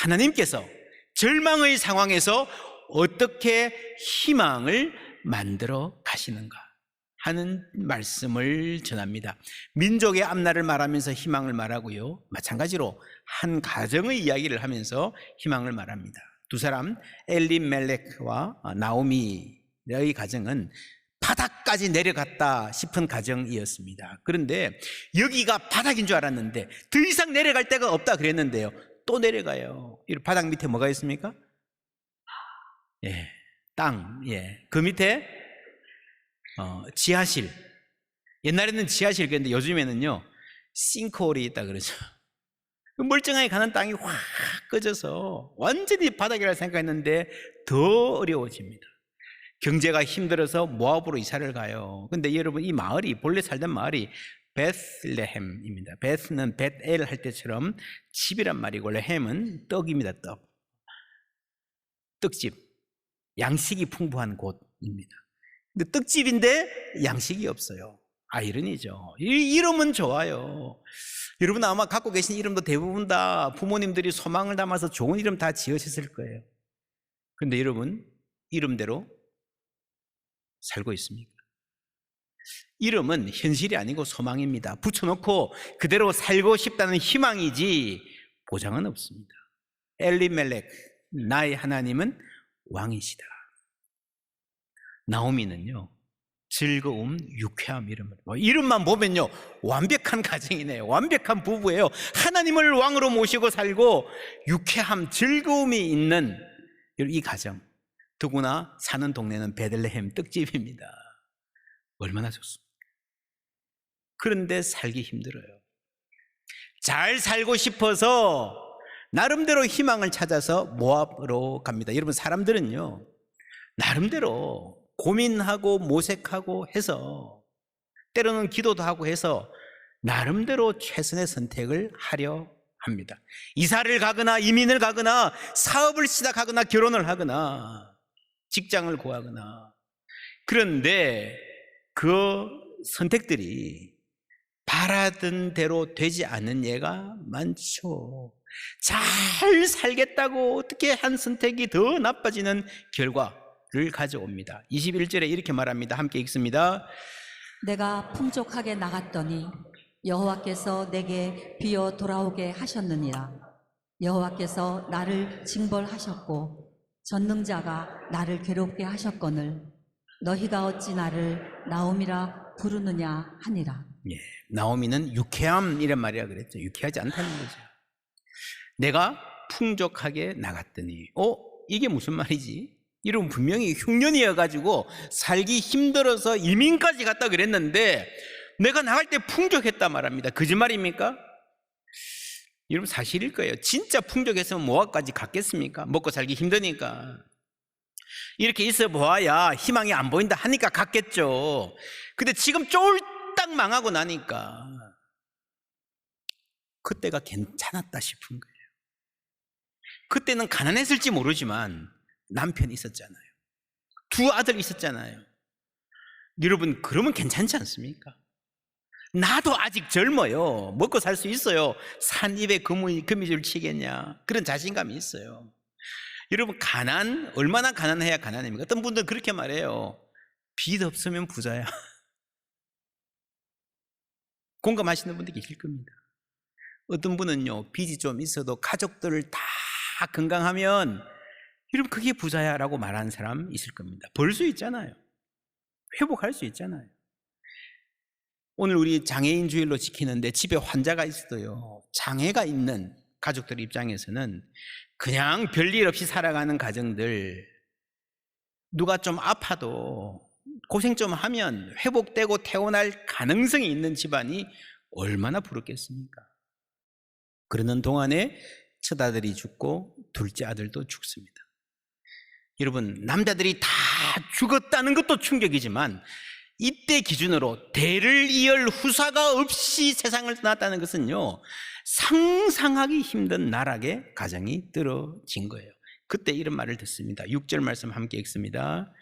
하나님께서 절망의 상황에서 어떻게 희망을 만들어 가시는가 하는 말씀을 전합니다. 민족의 앞날을 말하면서 희망을 말하고요, 마찬가지로 한 가정의 이야기를 하면서 희망을 말합니다. 두 사람, 엘리멜렉과 나오미의 가정은 바닥까지 내려갔다 싶은 가정이었습니다. 그런데 여기가 바닥인 줄 알았는데 더 이상 내려갈 데가 없다 그랬는데요, 또 내려가요. 이 바닥 밑에 뭐가 있습니까? 예, 땅. 예, 그 밑에 지하실. 옛날에는 지하실 그랬는데 요즘에는요 싱크홀이 있다 그러죠. 멀쩡하게 가는 땅이 확 꺼져서 완전히 바닥이라 생각했는데 더 어려워집니다. 경제가 힘들어서 모압으로 이사를 가요. 근데 여러분, 이 마을이, 본래 살던 마을이 베슬레헴입니다. 베스는 벳엘 할 때처럼 집이란 말이고, 원래 햄은 떡입니다. 떡집, 양식이 풍부한 곳입니다. 근데 떡집인데 양식이 없어요. 아이러니죠. 이 이름은 좋아요. 여러분 아마 갖고 계신 이름도 대부분 다 부모님들이 소망을 담아서 좋은 이름 다 지으셨을 거예요. 그런데 여러분, 이름대로 살고 있습니까? 이름은 현실이 아니고 소망입니다. 붙여놓고 그대로 살고 싶다는 희망이지 보장은 없습니다. 엘리멜렉, 나의 하나님은 왕이시다. 나오미는요, 즐거움, 유쾌함, 이름만 보면요 완벽한 가정이네요. 완벽한 부부예요. 하나님을 왕으로 모시고 살고 유쾌함, 즐거움이 있는 이 가정, 더구나 사는 동네는 베들레헴 떡집입니다. 얼마나 좋습니까? 그런데 살기 힘들어요. 잘 살고 싶어서 나름대로 희망을 찾아서 모압으로 갑니다. 여러분, 사람들은요 나름대로 고민하고 모색하고 해서, 때로는 기도도 하고 해서 나름대로 최선의 선택을 하려 합니다. 이사를 가거나 이민을 가거나 사업을 시작하거나 결혼을 하거나 직장을 구하거나. 그런데 그 선택들이 바라던 대로 되지 않는 예가 많죠. 잘 살겠다고 어떻게 한 선택이 더 나빠지는 결과를 가져옵니다. 21절에 이렇게 말합니다. 함께 읽습니다. 내가 풍족하게 나갔더니 여호와께서 내게 비어 돌아오게 하셨느니라. 여호와께서 나를 징벌하셨고 전능자가 나를 괴롭게 하셨거늘 너희가 어찌 나를 나오미라 부르느냐 하니라. 예, 나오미는 유쾌함 이란 말이라 그랬죠. 유쾌하지 않다는 거죠. 내가 풍족하게 나갔더니, 이게 무슨 말이지? 이런 분명히 흉년이어가지고 살기 힘들어서 이민까지 갔다 그랬는데 내가 나갈 때 풍족했다 말합니다. 거짓말입니까? 여러분, 사실일 거예요. 진짜 풍족했으면 모압까지 갔겠습니까? 먹고 살기 힘드니까. 이렇게 있어 보아야 희망이 안 보인다 하니까 갔겠죠. 근데 지금 쫄딱 망하고 나니까 그때가 괜찮았다 싶은 거예요. 그때는 가난했을지 모르지만 남편이 있었잖아요. 두 아들이 있었잖아요. 여러분, 그러면 괜찮지 않습니까? 나도 아직 젊어요. 먹고 살 수 있어요. 산 입에 거미줄 치겠냐, 그런 자신감이 있어요. 여러분, 얼마나 가난해야 가난합니까? 어떤 분들은 그렇게 말해요. 빚 없으면 부자야. 공감하시는 분들 계실 겁니다. 어떤 분은요, 빚이 좀 있어도 가족들 다 건강하면 여러분 그게 부자야 라고 말하는 사람 있을 겁니다. 벌 수 있잖아요. 회복할 수 있잖아요. 오늘 우리 장애인 주일로 지키는데 집에 환자가 있어도요, 장애가 있는 가족들 입장에서는 그냥 별일 없이 살아가는 가정들, 누가 좀 아파도 고생 좀 하면 회복되고 태어날 가능성이 있는 집안이 얼마나 부럽겠습니까? 그러는 동안에 첫 아들이 죽고 둘째 아들도 죽습니다. 여러분, 남자들이 다 죽었다는 것도 충격이지만 이때 기준으로 대를 이을 후사가 없이 세상을 떠났다는 것은요, 상상하기 힘든 나락의 가정이 떨어진 거예요. 그때 이런 말을 듣습니다. 6절 말씀 함께 읽습니다.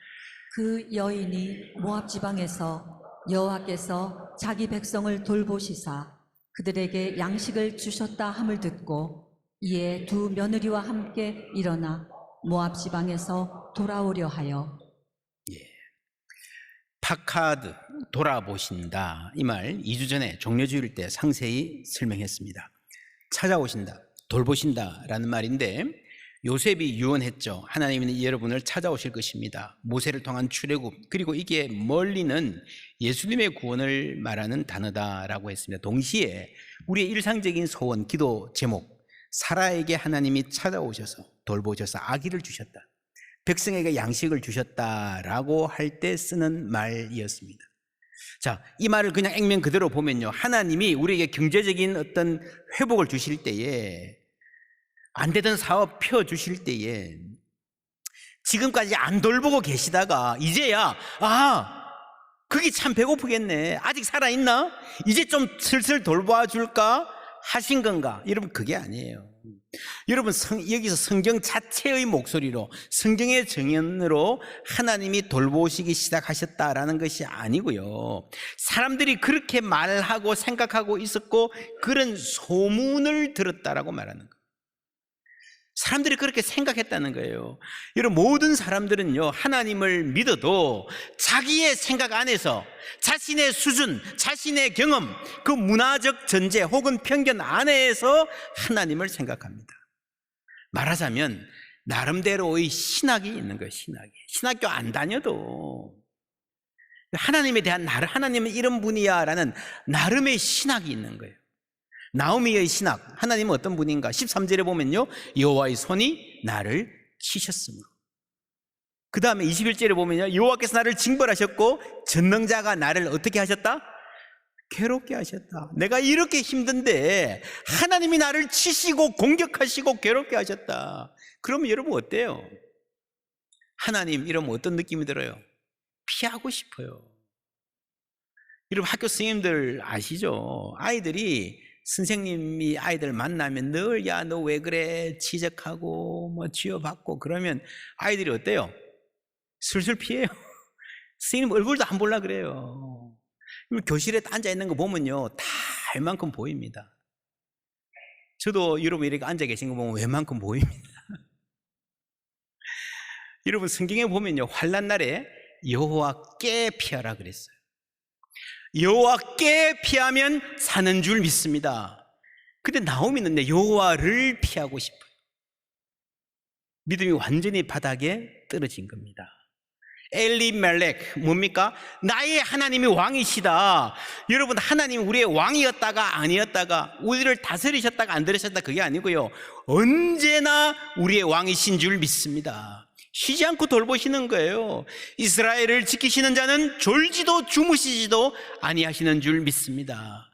그 여인이 모압 지방에서 여호와께서 자기 백성을 돌보시사 그들에게 양식을 주셨다 함을 듣고 이에 두 며느리와 함께 일어나 모압 지방에서 돌아오려 하여 파카드, 돌아보신다. 이 말 2주 전에 종려주일 때 상세히 설명했습니다. 찾아오신다, 돌보신다라는 말인데 요셉이 유언했죠. 하나님은 여러분을 찾아오실 것입니다. 모세를 통한 출애굽, 그리고 이게 멀리는 예수님의 구원을 말하는 단어다라고 했습니다. 동시에 우리의 일상적인 소원, 기도 제목, 사라에게 하나님이 찾아오셔서 돌보셔서 아기를 주셨다, 백성에게 양식을 주셨다라고 할 때 쓰는 말이었습니다. 자, 이 말을 그냥 액면 그대로 보면요, 하나님이 우리에게 경제적인 어떤 회복을 주실 때에, 안 되던 사업 펴주실 때에, 지금까지 안 돌보고 계시다가 이제야 그게 참 배고프겠네, 아직 살아있나? 이제 좀 슬슬 돌봐 줄까 하신 건가? 여러분, 그게 아니에요. 여러분, 여기서 성경 자체의 목소리로, 성경의 정연으로 하나님이 돌보시기 시작하셨다라는 것이 아니고요, 사람들이 그렇게 말하고 생각하고 있었고 그런 소문을 들었다라고 말하는 거예요. 사람들이 그렇게 생각했다는 거예요. 여러분, 모든 사람들은요, 하나님을 믿어도 자기의 생각 안에서, 자신의 수준, 자신의 경험, 그 문화적 전제 혹은 편견 안에서 하나님을 생각합니다. 말하자면 나름대로의 신학이 있는 거예요. 신학교 안 다녀도 하나님에 대한, 하나님은 이런 분이야 라는 나름의 신학이 있는 거예요. 나오미의 신학, 하나님은 어떤 분인가? 13절에 보면요, 여호와의 손이 나를 치셨으므로. 그 다음에 21절에 보면요, 여호와께서 나를 징벌하셨고 전능자가 나를 어떻게 하셨다? 괴롭게 하셨다. 내가 이렇게 힘든데 하나님이 나를 치시고 공격하시고 괴롭게 하셨다. 그러면 여러분 어때요? 하나님 이러면 어떤 느낌이 들어요? 피하고 싶어요. 여러분, 학교 선생님들 아시죠? 아이들이, 선생님이 아이들 만나면 늘 야 너 왜 그래 지적하고 뭐 쥐어받고 그러면 아이들이 어때요? 슬슬 피해요. 선생님 얼굴도 안 볼라 그래요. 교실에 앉아 있는 거 보면요, 다 웬만큼 보입니다. 저도 여러분 이렇게 앉아 계신 거 보면 웬만큼 보입니다. 여러분, 성경에 보면요, 환난 날에 여호와께 피하라 그랬어요. 여호와께 피하면 사는 줄 믿습니다. 근데 나오미는 여호와를 피하고 싶어요. 믿음이 완전히 바닥에 떨어진 겁니다. 엘리멜렉, 뭡니까? 나의 하나님이 왕이시다. 여러분, 하나님 우리의 왕이었다가 아니었다가, 우리를 다스리셨다가 안 들으셨다, 그게 아니고요, 언제나 우리의 왕이신 줄 믿습니다. 쉬지 않고 돌보시는 거예요. 이스라엘을 지키시는 자는 졸지도 주무시지도 아니하시는 줄 믿습니다.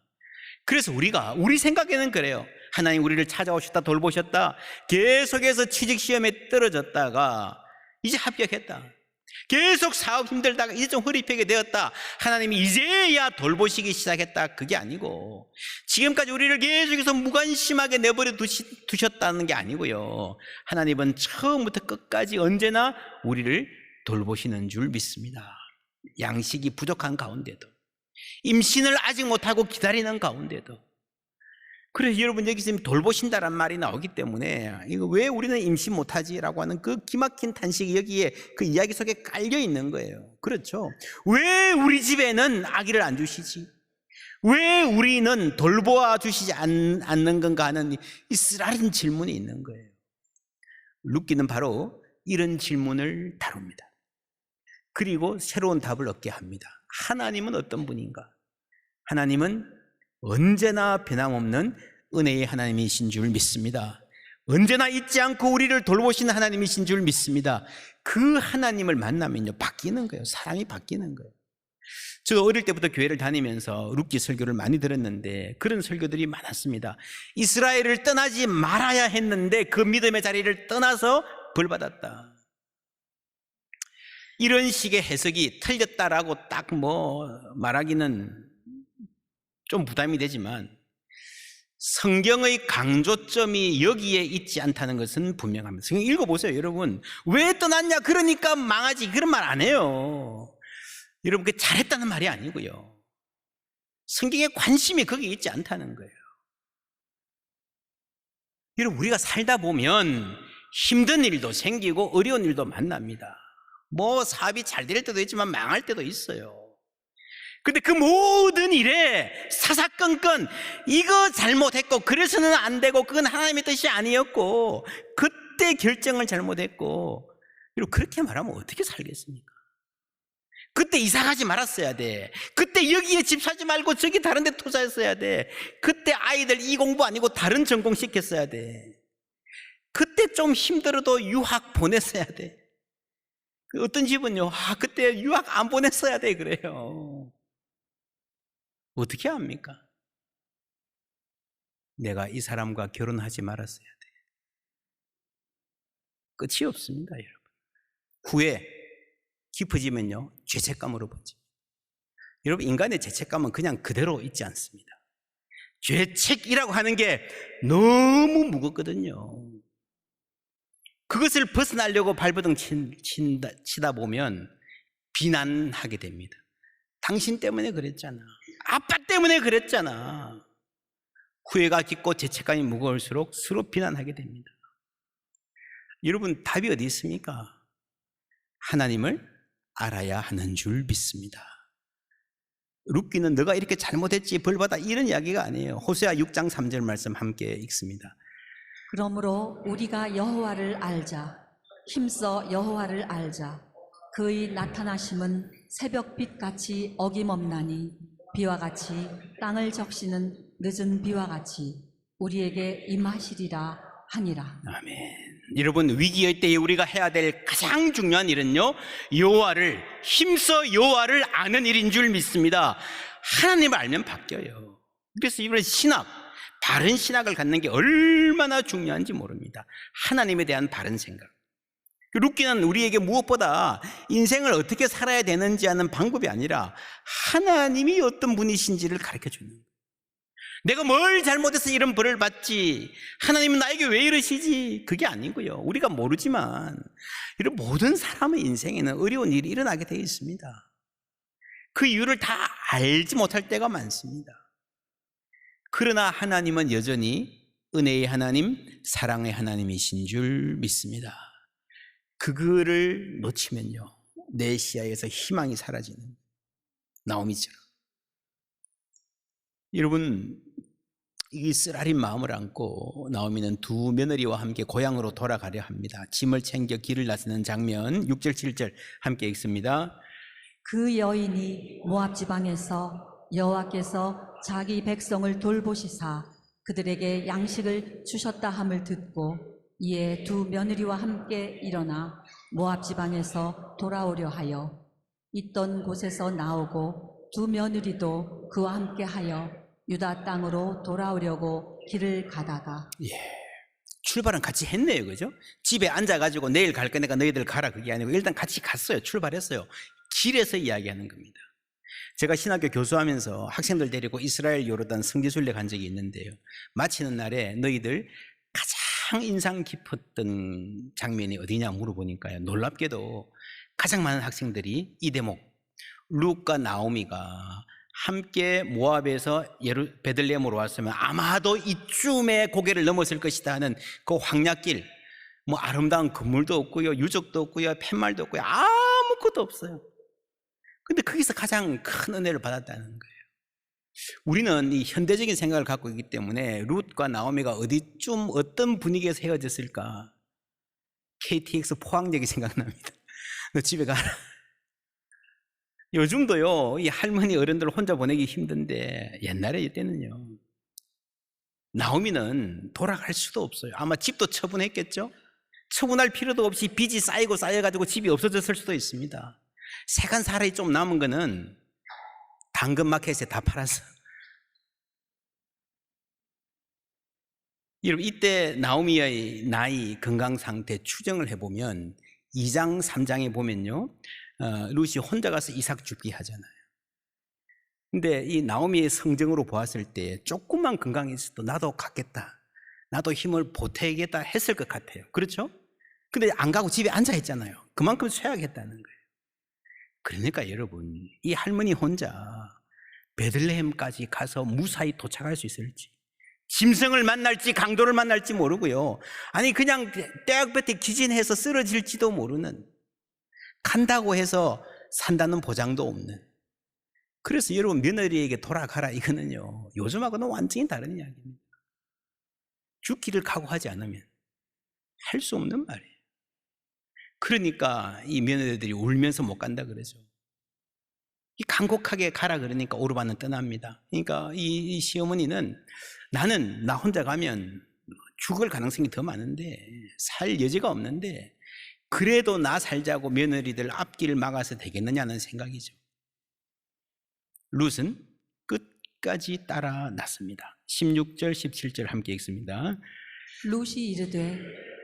그래서 우리 생각에는 그래요. 하나님 우리를 찾아오셨다, 돌보셨다, 계속해서 취직시험에 떨어졌다가 이제 합격했다, 계속 사업 힘들다가 이제 좀 허리 펴게 되었다, 하나님이 이제야 돌보시기 시작했다, 그게 아니고, 지금까지 우리를 계속해서 무관심하게 내버려 두셨다는 게 아니고요, 하나님은 처음부터 끝까지 언제나 우리를 돌보시는 줄 믿습니다. 양식이 부족한 가운데도, 임신을 아직 못하고 기다리는 가운데도. 그래서 여러분, 여기 지금 돌보신다란 말이 나오기 때문에, 이거 왜 우리는 임신 못하지라고 하는 그 기막힌 탄식이 여기에 그 이야기 속에 깔려 있는 거예요. 그렇죠? 왜 우리 집에는 아기를 안 주시지? 왜 우리는 돌보아 주시지 않는 건가 하는 이 쓰라린 질문이 있는 거예요. 룻기는 바로 이런 질문을 다룹니다. 그리고 새로운 답을 얻게 합니다. 하나님은 어떤 분인가? 하나님은 언제나 변함없는 은혜의 하나님이신 줄 믿습니다. 언제나 잊지 않고 우리를 돌보시는 하나님이신 줄 믿습니다. 그 하나님을 만나면요, 바뀌는 거예요. 사람이 바뀌는 거예요. 저 어릴 때부터 교회를 다니면서 룻기 설교를 많이 들었는데 그런 설교들이 많았습니다. 이스라엘을 떠나지 말아야 했는데 그 믿음의 자리를 떠나서 벌받았다. 이런 식의 해석이 틀렸다라고 딱 말하기는 좀 부담이 되지만, 성경의 강조점이 여기에 있지 않다는 것은 분명합니다. 성경 읽어보세요. 여러분, 왜 떠났냐, 그러니까 망하지, 그런 말 안 해요. 여러분, 그게 잘했다는 말이 아니고요, 성경의 관심이 거기에 있지 않다는 거예요. 여러분, 우리가 살다 보면 힘든 일도 생기고 어려운 일도 만납니다. 뭐 사업이 잘 될 때도 있지만 망할 때도 있어요. 근데 그 모든 일에 사사건건 이거 잘못했고 그래서는 안 되고 그건 하나님의 뜻이 아니었고 그때 결정을 잘못했고, 그리고 그렇게 말하면 어떻게 살겠습니까? 그때 이사 가지 말았어야 돼. 그때 여기에 집 사지 말고 저기 다른 데 투자했어야 돼. 그때 아이들 이 공부 아니고 다른 전공 시켰어야 돼. 그때 좀 힘들어도 유학 보냈어야 돼. 어떤 집은요, 그때 유학 안 보냈어야 돼 그래요. 어떻게 합니까? 내가 이 사람과 결혼하지 말았어야 돼. 끝이 없습니다, 여러분. 후에 깊어지면요, 죄책감으로 번집니다. 여러분, 인간의 죄책감은 그냥 그대로 있지 않습니다. 죄책이라고 하는 게 너무 무겁거든요. 그것을 벗어나려고 발버둥 치다 보면 비난하게 됩니다. 당신 때문에 그랬잖아. 아빠 때문에 그랬잖아. 후회가 깊고 죄책감이 무거울수록 서로 비난하게 됩니다. 여러분, 답이 어디 있습니까? 하나님을 알아야 하는 줄 믿습니다. 룻기는 너가 이렇게 잘못했지 벌받아 이런 이야기가 아니에요. 호세아 6장 3절 말씀 함께 읽습니다. 그러므로 우리가 여호와를 알자. 힘써 여호와를 알자. 그의 나타나심은 새벽빛같이 어김없나니 비와 같이 땅을 적시는 늦은 비와 같이 우리에게 임하시리라 하니라. 아멘. 여러분, 위기의 때에 우리가 해야 될 가장 중요한 일은요, 힘써 여호와를 아는 일인 줄 믿습니다. 하나님을 알면 바뀌어요. 그래서 이번에 바른 신학을 갖는 게 얼마나 중요한지 모릅니다. 하나님에 대한 바른 생각. 룻기는 우리에게 무엇보다 인생을 어떻게 살아야 되는지 하는 방법이 아니라 하나님이 어떤 분이신지를 가르쳐주는 거예요. 내가 뭘 잘못해서 이런 벌을 받지, 하나님은 나에게 왜 이러시지, 그게 아니고요. 우리가 모르지만 이런 모든 사람의 인생에는 어려운 일이 일어나게 되어 있습니다. 그 이유를 다 알지 못할 때가 많습니다. 그러나 하나님은 여전히 은혜의 하나님, 사랑의 하나님이신 줄 믿습니다. 그거를 놓치면요, 내 시야에서 희망이 사라지는 나오미처럼. 여러분, 이 쓰라린 마음을 안고 나오미는 두 며느리와 함께 고향으로 돌아가려 합니다. 짐을 챙겨 길을 나서는 장면 6절 7절 함께 읽습니다. 그 여인이 모압 지방에서 여호와께서 자기 백성을 돌보시사 그들에게 양식을 주셨다 함을 듣고 이에 두 며느리와 함께 일어나 모압 지방에서 돌아오려 하여 있던 곳에서 나오고 두 며느리도 그와 함께 하여 유다 땅으로 돌아오려고 길을 가다가, 출발은 같이 했네요, 그죠? 집에 앉아가지고 내일 갈 거니까 너희들 가라, 그게 아니고 일단 같이 갔어요. 출발했어요. 길에서 이야기하는 겁니다. 제가 신학교 교수하면서 학생들 데리고 이스라엘 요르단 성지순례 간 적이 있는데요, 마치는 날에 너희들 가장 인상 깊었던 장면이 어디냐 물어보니까요, 놀랍게도 가장 많은 학생들이 이 대목, 룻과 나오미가 함께 모압에서 베들레헴으로 왔으면 아마도 이쯤에 고개를 넘었을 것이다 하는 그 황야길, 뭐 아름다운 건물도 없고요, 유적도 없고요, 팻말도 없고요, 아무것도 없어요. 근데 거기서 가장 큰 은혜를 받았다는 거예요. 우리는 이 현대적인 생각을 갖고 있기 때문에 룻과 나오미가 어디쯤 어떤 분위기에서 헤어졌을까? KTX 포항역이 생각납니다. 너 집에 가라. 요즘도요, 이 할머니 어른들 혼자 보내기 힘든데 옛날에 이때는요, 나오미는 돌아갈 수도 없어요. 아마 집도 처분했겠죠? 처분할 필요도 없이 빚이 쌓여가지고 집이 없어졌을 수도 있습니다. 세간 살이 좀 남은 거는 당근마켓에 다 팔았어. 여러분, 이때 나오미의 나이, 건강 상태 추정을 해보면 2장, 3장에 보면요, 룻이 혼자 가서 이삭 줍기 하잖아요. 근데 이 나오미의 성정으로 보았을 때 조금만 건강했어도 나도 갖겠다, 나도 힘을 보태겠다 했을 것 같아요. 그렇죠? 근데 안 가고 집에 앉아 있잖아요. 그만큼 쇠약했다는 거예요. 그러니까 여러분, 이 할머니 혼자 베들레헴까지 가서 무사히 도착할 수 있을지, 짐승을 만날지 강도를 만날지 모르고요. 아니 그냥 떼약볕에 기진해서 쓰러질지도 모르는, 간다고 해서 산다는 보장도 없는. 그래서 여러분 며느리에게 돌아가라 이거는요, 요즘하고는 완전히 다른 이야기입니다. 죽기를 각오하지 않으면 할 수 없는 말이에요. 그러니까 이 며느리들이 울면서 못 간다 그러죠. 이 간곡하게 가라 그러니까 오르반은 떠납니다. 그러니까 이 시어머니는 나는 나 혼자 가면 죽을 가능성이 더 많은데, 살 여지가 없는데 그래도 나 살자고 며느리들 앞길을 막아서 되겠느냐는 생각이죠. 룻은 끝까지 따라 났습니다. 16절 17절 함께 읽습니다. 룻이 이르되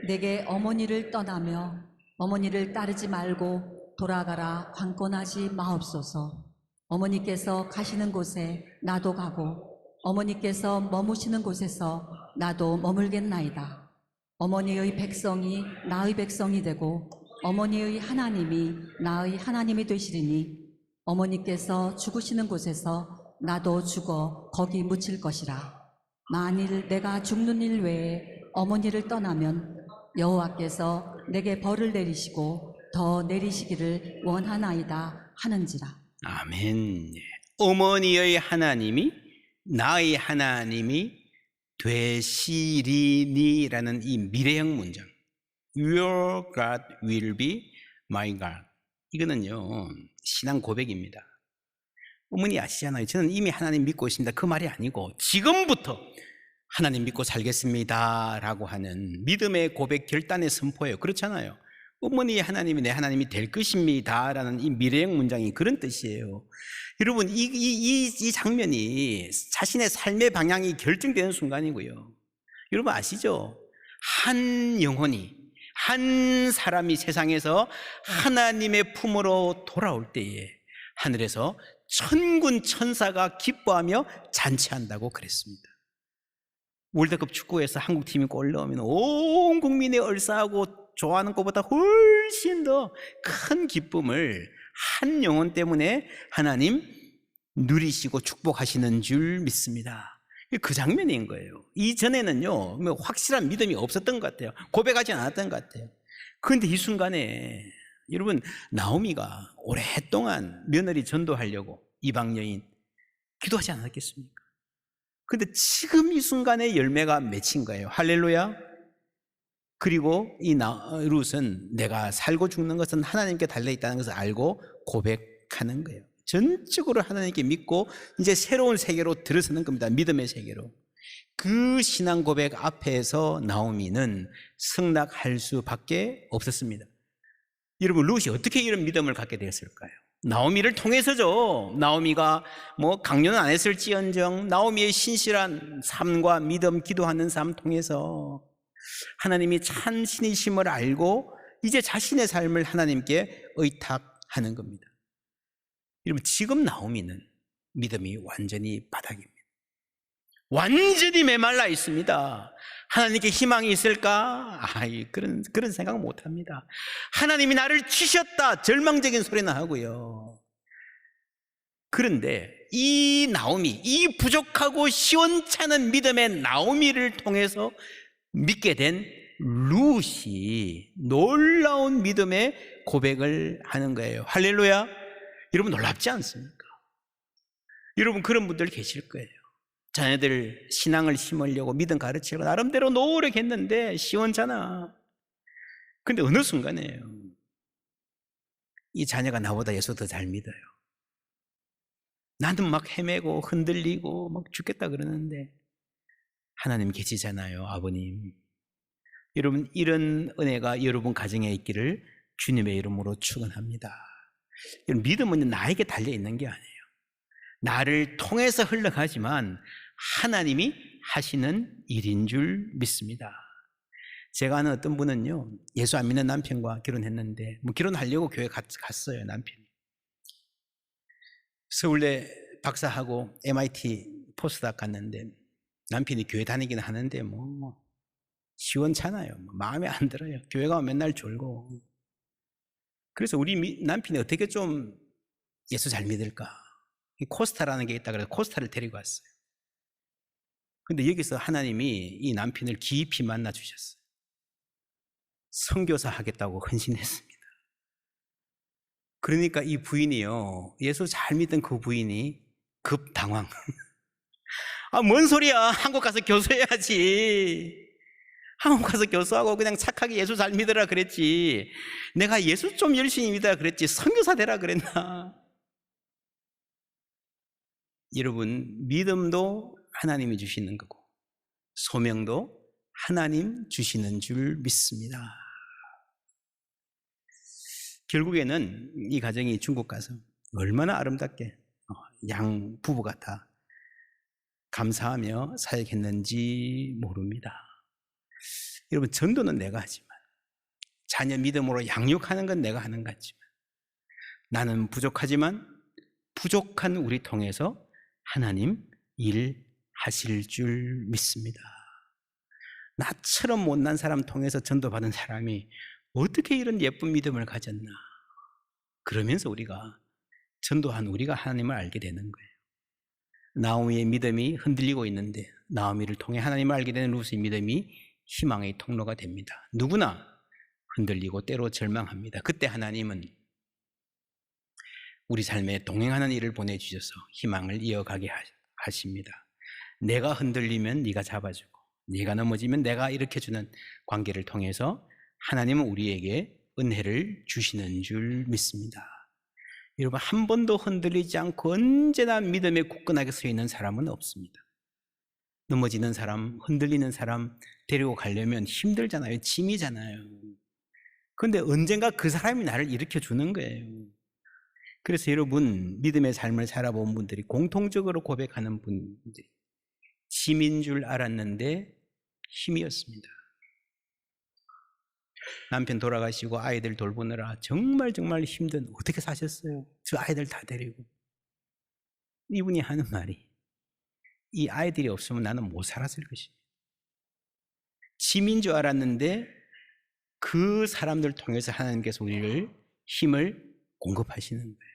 내게 어머니를 떠나며 어머니를 따르지 말고 돌아가라 관건하지 마옵소서. 어머니께서 가시는 곳에 나도 가고 어머니께서 머무시는 곳에서 나도 머물겠나이다. 어머니의 백성이 나의 백성이 되고 어머니의 하나님이 나의 하나님이 되시리니 어머니께서 죽으시는 곳에서 나도 죽어 거기 묻힐 것이라. 만일 내가 죽는 일 외에 어머니를 떠나면 여호와께서 내게 벌을 내리시고 더 내리시기를 원하나이다 하는지라. 아멘. 어머니의 하나님이 나의 하나님이 되시리니라는 이 미래형 문장, Your God will be my God. 이거는요 신앙 고백입니다. 어머니 아시잖아요. 저는 이미 하나님 믿고 있습니다. 그 말이 아니고 지금부터 하나님 믿고 살겠습니다 라고 하는 믿음의 고백, 결단의 선포예요. 그렇잖아요. 어머니 하나님이 내 하나님이 될 것입니다 라는 이 미래형 문장이 그런 뜻이에요. 여러분 이 장면이 자신의 삶의 방향이 결정되는 순간이고요. 여러분 아시죠? 한 영혼이, 한 사람이 세상에서 하나님의 품으로 돌아올 때에 하늘에서 천군 천사가 기뻐하며 잔치한다고 그랬습니다. 월드컵 축구에서 한국팀이 골 넣으면 온 국민이 얼싸하고 좋아하는 것보다 훨씬 더 큰 기쁨을 한 영혼 때문에 하나님 누리시고 축복하시는 줄 믿습니다. 그 장면인 거예요. 이전에는요 확실한 믿음이 없었던 것 같아요. 고백하지 않았던 것 같아요. 그런데 이 순간에 여러분 나오미가 오랫동안 며느리 전도하려고 이방 여인 기도하지 않았겠습니까? 그런데 지금 이 순간에 열매가 맺힌 거예요. 할렐루야. 그리고 이 룻은 내가 살고 죽는 것은 하나님께 달려있다는 것을 알고 고백하는 거예요. 전적으로 하나님께 믿고 이제 새로운 세계로 들어서는 겁니다. 믿음의 세계로. 그 신앙 고백 앞에서 나오미는 승낙할 수밖에 없었습니다. 여러분 룻이 어떻게 이런 믿음을 갖게 되었을까요? 나오미를 통해서죠. 나오미가 강요는 안 했을지언정 나오미의 신실한 삶과 믿음, 기도하는 삶 통해서 하나님이 참 신이심을 알고 이제 자신의 삶을 하나님께 의탁하는 겁니다. 여러분 지금 나오미는 믿음이 완전히 바닥입니다. 완전히 메말라 있습니다. 하나님께 희망이 있을까? 그런 생각 못 합니다. 하나님이 나를 치셨다 절망적인 소리나 하고요. 그런데 이 나오미, 이 부족하고 시원찮은 믿음의 나오미를 통해서 믿게 된 룻이 놀라운 믿음의 고백을 하는 거예요. 할렐루야. 여러분 놀랍지 않습니까? 여러분 그런 분들 계실 거예요. 자녀들 신앙을 심으려고 믿음 가르치려고 나름대로 노력했는데 시원찮아. 근데 어느 순간에요 이 자녀가 나보다 예수 더 잘 믿어요. 나는 막 헤매고 흔들리고 막 죽겠다 그러는데 하나님 계시잖아요. 아버님. 여러분 이런 은혜가 여러분 가정에 있기를 주님의 이름으로 축원합니다. 믿음은 나에게 달려있는 게 아니에요. 나를 통해서 흘러가지만 하나님이 하시는 일인 줄 믿습니다. 제가 아는 어떤 분은요 예수 안 믿는 남편과 결혼했는데 결혼하려고 교회 갔어요. 남편이 서울대 박사하고 MIT 포스닥 갔는데 남편이 교회 다니긴 하는데 시원찮아요. 마음에 안 들어요. 교회 가면 맨날 졸고. 그래서 우리 남편이 어떻게 좀 예수 잘 믿을까? 코스타라는 게 있다 그래서 코스타를 데리고 왔어요. 근데 여기서 하나님이 이 남편을 깊이 만나 주셨어요. 선교사 하겠다고 헌신했습니다. 그러니까 이 부인이요, 예수 잘 믿던 그 부인이 급당황. 아, 뭔 소리야. 한국 가서 교수해야지. 한국 가서 교수하고 그냥 착하게 예수 잘 믿으라 그랬지. 내가 예수 좀 열심히 믿으라 그랬지. 선교사 되라 그랬나. 여러분, 믿음도 하나님이 주시는 거고 소명도 하나님 주시는 줄 믿습니다. 결국에는 이 가정이 중국 가서 얼마나 아름답게 양 부부가 다 감사하며 사역했는지 모릅니다. 여러분, 전도는 내가 하지만 자녀 믿음으로 양육하는 건 내가 하는 것 같지만 나는 부족하지만 부족한 우리 통해서 하나님 일하실 줄 믿습니다. 나처럼 못난 사람 통해서 전도받은 사람이 어떻게 이런 예쁜 믿음을 가졌나. 그러면서 우리가 전도한 우리가 하나님을 알게 되는 거예요. 나오미의 믿음이 흔들리고 있는데 나오미를 통해 하나님을 알게 되는 루스의 믿음이 희망의 통로가 됩니다. 누구나 흔들리고 때로 절망합니다. 그때 하나님은 우리 삶에 동행하는 일을 보내주셔서 희망을 이어가게 하십니다. 내가 흔들리면 네가 잡아주고 네가 넘어지면 내가 일으켜주는 관계를 통해서 하나님은 우리에게 은혜를 주시는 줄 믿습니다. 여러분, 한 번도 흔들리지 않고 언제나 믿음에 굳건하게 서 있는 사람은 없습니다. 넘어지는 사람, 흔들리는 사람 데리고 가려면 힘들잖아요. 짐이잖아요. 그런데 언젠가 그 사람이 나를 일으켜주는 거예요. 그래서 여러분, 믿음의 삶을 살아본 분들이 공통적으로 고백하는 분들이 짐인 줄 알았는데 힘이었습니다. 남편 돌아가시고 아이들 돌보느라 정말 힘든, 어떻게 사셨어요? 저 아이들 다 데리고. 이분이 하는 말이, 이 아이들이 없으면 나는 못 살았을 것입니다. 짐인 줄 알았는데 그 사람들 통해서 하나님께서 우리를 힘을 공급하시는 거예요.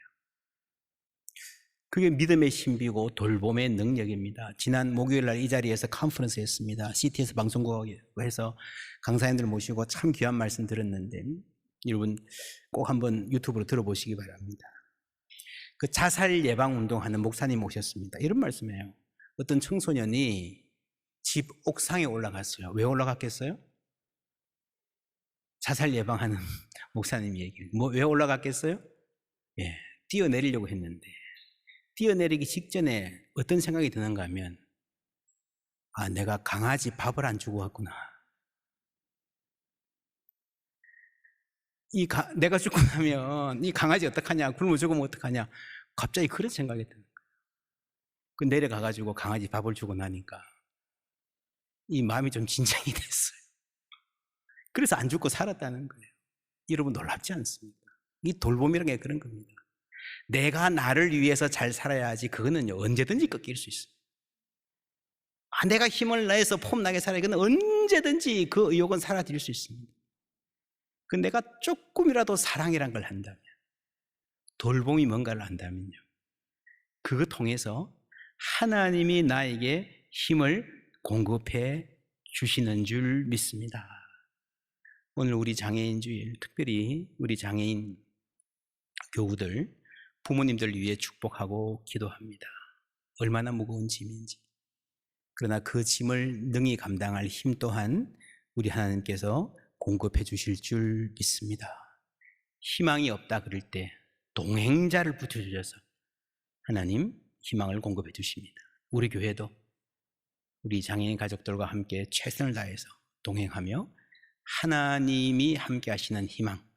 그게 믿음의 신비고 돌봄의 능력입니다. 지난 목요일 날 이 자리에서 컨퍼런스 했습니다. CTS 방송국에서 강사님들 모시고 참 귀한 말씀 들었는데 여러분 꼭 한번 유튜브로 들어보시기 바랍니다. 그 자살 예방 운동하는 목사님 오셨습니다. 이런 말씀이에요. 어떤 청소년이 집 옥상에 올라갔어요. 왜 올라갔겠어요? 자살 예방하는 목사님 얘기예요. 왜 올라갔겠어요? 예, 뛰어내리려고 했는데 뛰어내리기 직전에 어떤 생각이 드는가 하면, 아, 내가 강아지 밥을 안 주고 왔구나. 내가 죽고 나면 이 강아지 어떡하냐, 굶어 죽으면 어떡하냐, 갑자기 그런 생각이 드는 거예요. 그 내려가가지고 강아지 밥을 주고 나니까 이 마음이 좀 진정이 됐어요. 그래서 안 죽고 살았다는 거예요. 여러분, 놀랍지 않습니까? 이 돌봄이라는 게 그런 겁니다. 내가 나를 위해서 잘 살아야지 그거는요 언제든지 꺾일 수 있어요. 아, 내가 힘을 내서 폼나게 살아야 그건 언제든지 그 의욕은 사라질 수 있습니다. 그 내가 조금이라도 사랑이란 걸 한다면, 돌봄이 뭔가를 한다면요, 그거 통해서 하나님이 나에게 힘을 공급해 주시는 줄 믿습니다. 오늘 우리 장애인 주일, 특별히 우리 장애인 교우들, 부모님들 위해 축복하고 기도합니다. 얼마나 무거운 짐인지. 그러나 그 짐을 능히 감당할 힘 또한 우리 하나님께서 공급해 주실 줄 믿습니다. 희망이 없다 그럴 때 동행자를 붙여주셔서 하나님 희망을 공급해 주십니다. 우리 교회도 우리 장애인 가족들과 함께 최선을 다해서 동행하며 하나님이 함께 하시는 희망,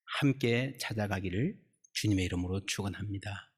함께 찾아가기를 주님의 이름으로 축원합니다.